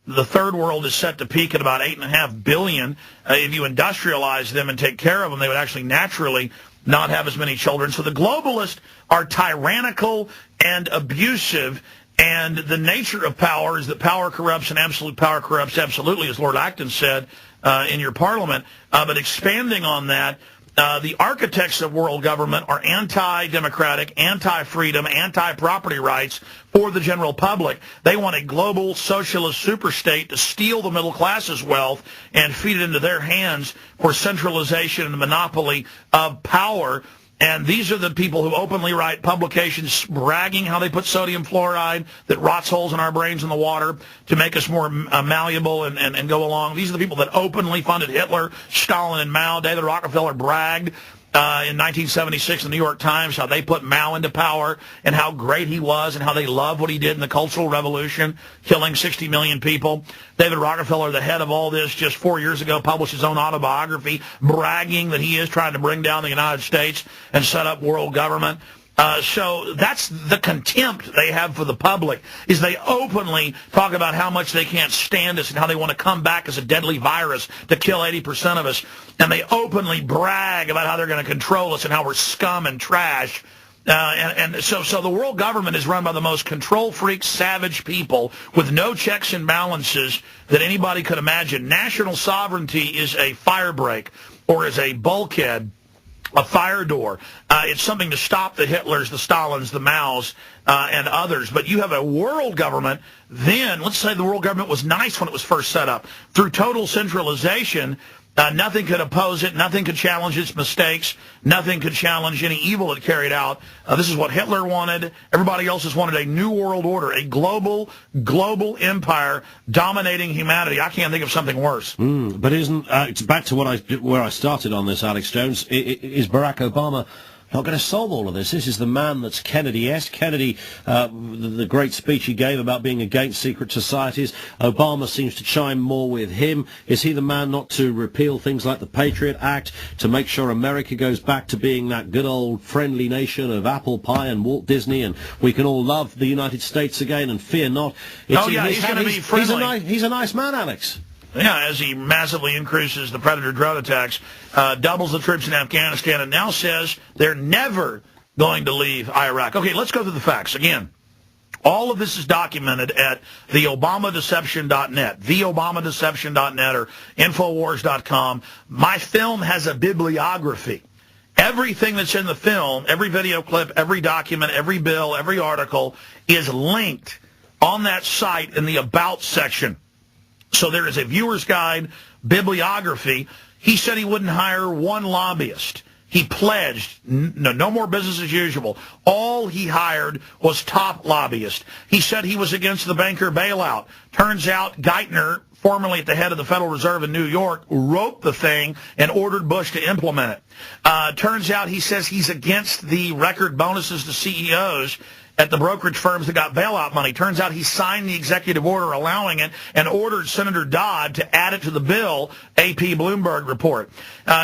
The third world is set to peak at about 8.5 billion. If you industrialize them and take care of them, they would actually naturally not have as many children. So the globalists are tyrannical and abusive, and the nature of power is that power corrupts and absolute power corrupts absolutely, as Lord Acton said in your parliament. But expanding on that, the architects of world government are anti-democratic, anti-freedom, anti-property rights for the general public. They want a global socialist superstate to steal the middle class's wealth and feed it into their hands for centralization and monopoly of power. And these are the people who openly write publications bragging how they put sodium fluoride that rots holes in our brains in the water to make us more malleable and go along. These are the people that openly funded Hitler, Stalin, and Mao. David Rockefeller bragged in 1976 in the New York Times how they put Mao into power and how great he was and how they loved what he did in the Cultural Revolution, killing 60 million people. David Rockefeller, the head of all this, just 4 years ago published his own autobiography bragging that he is trying to bring down the United States and set up world government. So that's the contempt they have for the public, is they openly talk about how much they can't stand us and how they want to come back as a deadly virus to kill 80% of us. And they openly brag about how they're going to control us and how we're scum and trash. So the world government is run by the most control freak, savage people with no checks and balances that anybody could imagine. National sovereignty is a firebreak or is a bulkhead, a fire door. It's something to stop the Hitlers, the Stalins, the Maos, and others. But you have a world government. Then, let's say the world government was nice when it was first set up. Through total centralization, nothing could oppose it. Nothing could challenge its mistakes. Nothing could challenge any evil it carried out. This is what Hitler wanted. Everybody else has wanted a new world order, a global empire dominating humanity. I can't think of something worse. But isn't it's back to where I started on this, Alex Jones? Is Barack Obama not going to solve all of this? This is the man that's Kennedy-esque. Kennedy, the great speech he gave about being against secret societies, Obama seems to chime more with him. Is he the man not to repeal things like the Patriot Act, to make sure America goes back to being that good old friendly nation of apple pie and Walt Disney, and we can all love the United States again and fear not? He's going to be friendly. He's a nice man, Alex. Yeah, as he massively increases the Predator drone attacks, doubles the troops in Afghanistan, and now says they're never going to leave Iraq. Okay, let's go through the facts. Again, all of this is documented at theobamadeception.net, theobamadeception.net, or INFOWARS.com. My film has a bibliography. Everything that's in the film, every video clip, every document, every bill, every article is linked on that site in the About section. So there is a viewer's guide, bibliography. He said he wouldn't hire one lobbyist. He pledged no more business as usual. All he hired was top lobbyists. He said he was against the banker bailout. Turns out Geithner, formerly at the head of the Federal Reserve in New York, wrote the thing and ordered Bush to implement it. Turns out he says he's against the record bonuses to CEOs at the brokerage firms that got bailout money. Turns out he signed the executive order allowing it and ordered Senator Dodd to add it to the bill, AP Bloomberg report.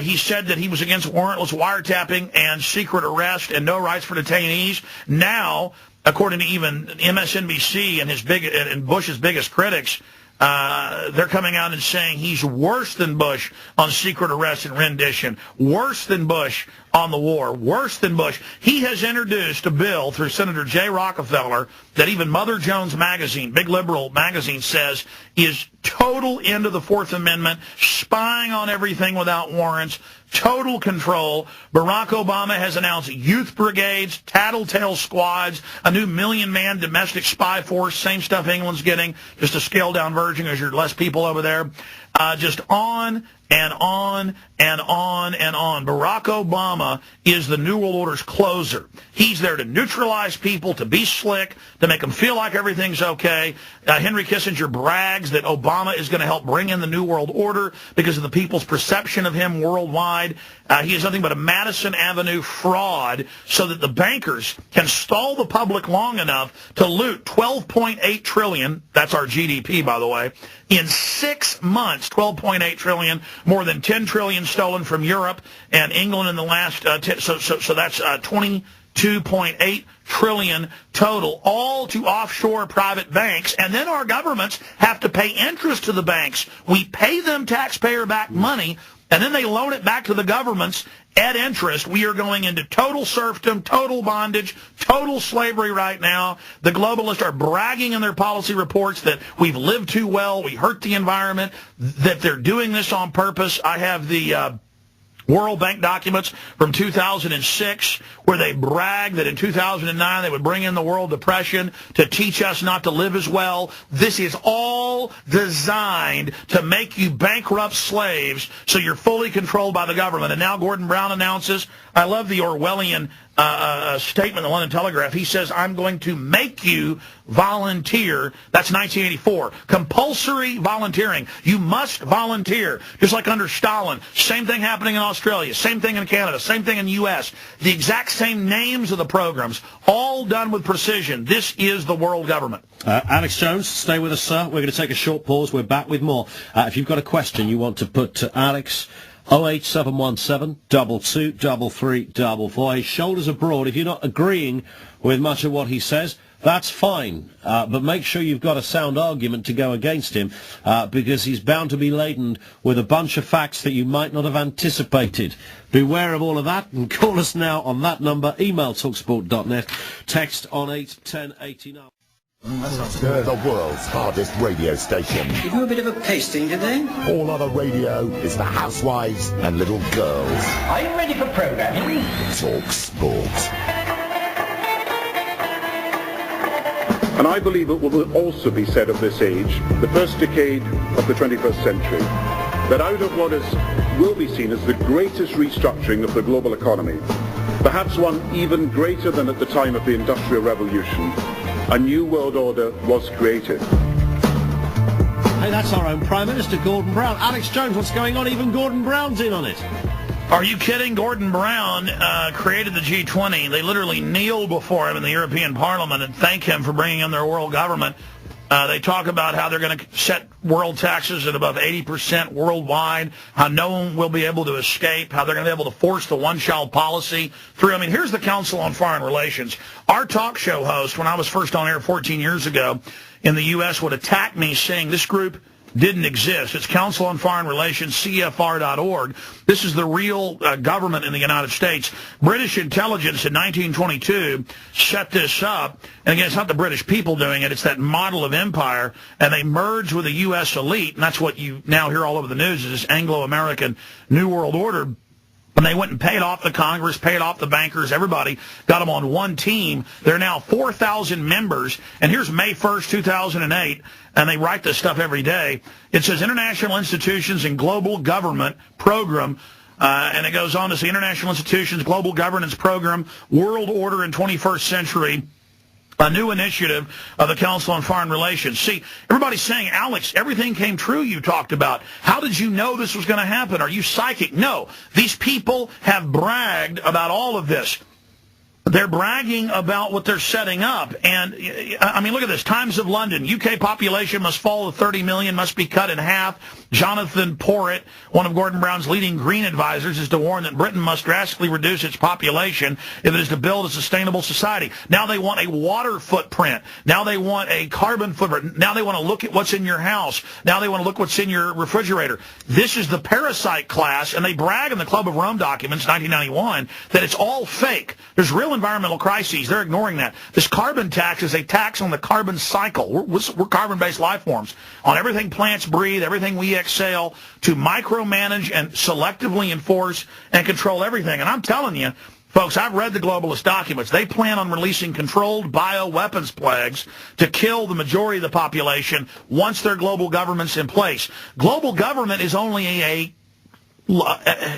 He said that he was against warrantless wiretapping and secret arrest and no rights for detainees. Now, according to even MSNBC and Bush's biggest critics, they're coming out and saying he's worse than Bush on secret arrest and rendition, worse than Bush on the war, worse than Bush. He has introduced a bill through Senator Jay Rockefeller that even Mother Jones magazine, big liberal magazine, says is total end of the Fourth Amendment, spying on everything without warrants, total control. Barack Obama has announced youth brigades, tattletale squads, a new 1 million-man domestic spy force, same stuff England's getting, just a scaled-down version because you're less people over there. Just on and on and on and on. Barack Obama is the New World Order's closer. He's there to neutralize people, to be slick, to make them feel like everything's okay. Henry Kissinger brags that Obama is going to help bring in the New World Order because of the people's perception of him worldwide. He is nothing but a Madison Avenue fraud so that the bankers can stall the public long enough to loot $12.8 trillion, that's our GDP, by the way, in 6 months. $12.8 trillion, more than $10 trillion stolen from Europe and England in the last, so that's 20 $2.8 trillion total, all to offshore private banks. And then our governments have to pay interest to the banks. We pay them taxpayer-backed money, and then they loan it back to the governments at interest. We are going into total serfdom, total bondage, total slavery right now. The globalists are bragging in their policy reports that we've lived too well, we hurt the environment, that they're doing this on purpose. I have the World Bank documents from 2006 where they brag that in 2009 they would bring in the World Depression to teach us not to live as well. This is all designed to make you bankrupt slaves so you're fully controlled by the government. And now Gordon Brown announces, I love the Orwellian statement in the London Telegraph. He says, I'm going to make you volunteer. That's 1984. Compulsory volunteering. You must volunteer. Just like under Stalin. Same thing happening in Australia. Same thing in Canada. Same thing in the U.S. The exact same names of the programs. All done with precision. This is the world government. Alex Jones, stay with us, sir. We're going to take a short pause. We're back with more. If you've got a question you want to put to Alex, 08717 223344. His shoulders abroad. If you're not agreeing with much of what he says, that's fine. But make sure you've got a sound argument to go against him, because he's bound to be laden with a bunch of facts that you might not have anticipated. Beware of all of that, and call us now on that number. Email talksport.net. Text on 81089. The world's hardest radio station. You do a bit of a pasting today? All other radio is for housewives and little girls. Are you ready for programming? Talksport. And I believe it will also be said of this age, the first decade of the 21st century, that out of what will be seen as the greatest restructuring of the global economy, perhaps one even greater than at the time of the Industrial Revolution, a new world order was created. Hey, that's our own Prime Minister, Gordon Brown. Alex Jones, what's going on? Even Gordon Brown's in on it. Are you kidding? Gordon Brown created the G20. They literally kneel before him in the European Parliament and thank him for bringing in their world government. They talk about how they're going to set world taxes at above 80% worldwide, how no one will be able to escape, how they're going to be able to force the one-child policy through. I mean, here's the Council on Foreign Relations. Our talk show host, when I was first on air 14 years ago in the U.S., would attack me saying this group didn't exist. It's Council on Foreign Relations, CFR.org. This is the real government in the United States. British intelligence in 1922 set this up. And again, it's not the British people doing it. It's that model of empire. And they merged with the U.S. elite. And that's what you now hear all over the news is this Anglo-American New World Order. And they went and paid off the Congress, paid off the bankers, everybody, got them on one team. They're now 4,000 members. And here's May 1st, 2008, and they write this stuff every day. It says International Institutions and Global Government Program, and it goes on to say International Institutions, Global Governance Program, World Order in 21st Century, a new initiative of the Council on Foreign Relations. See, everybody's saying, Alex, everything came true you talked about. How did you know this was going to happen? Are you psychic? No. These people have bragged about all of this. They're bragging about what they're setting up. And, I mean, look at this. Times of London. UK population must fall to 30 million, must be cut in half. Jonathan Porritt, one of Gordon Brown's leading green advisors, is to warn that Britain must drastically reduce its population if it is to build a sustainable society. Now they want a water footprint. Now they want a carbon footprint. Now they want to look at what's in your house. Now they want to look what's in your refrigerator. This is the parasite class, and they brag in the Club of Rome documents, 1991, that it's all fake. There's real environmental crises. They're ignoring that. This carbon tax is a tax on the carbon cycle. We're carbon-based life forms. On everything plants breathe, everything we exhale, to micromanage and selectively enforce and control everything. And I'm telling you, folks, I've read the globalist documents. They plan on releasing controlled bioweapons plagues to kill the majority of the population once their global government's in place. Global government is only an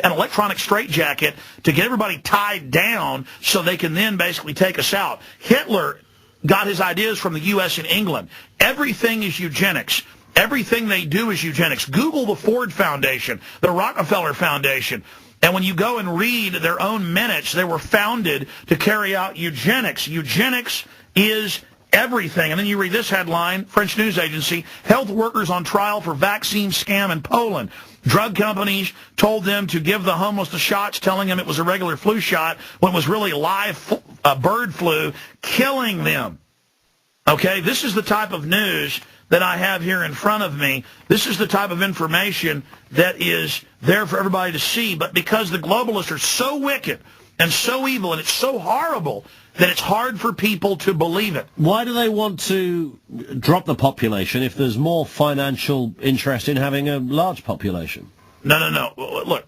electronic straitjacket to get everybody tied down so they can then basically take us out. Hitler got his ideas from the U.S. and England. Everything is eugenics. Everything they do is eugenics. Google the Ford Foundation, the Rockefeller Foundation. And when you go and read their own minutes, they were founded to carry out eugenics. Eugenics is everything. And then you read this headline, French news agency, health workers on trial for vaccine scam in Poland. Drug companies told them to give the homeless the shots, telling them it was a regular flu shot, when it was really live bird flu, killing them. Okay, this is the type of news that I have here in front of me. This is the type of information that is there for everybody to see. But because the globalists are so wicked and so evil and it's so horrible that it's hard for people to believe it. Why do they want to drop the population if there's more financial interest in having a large population? No. Look,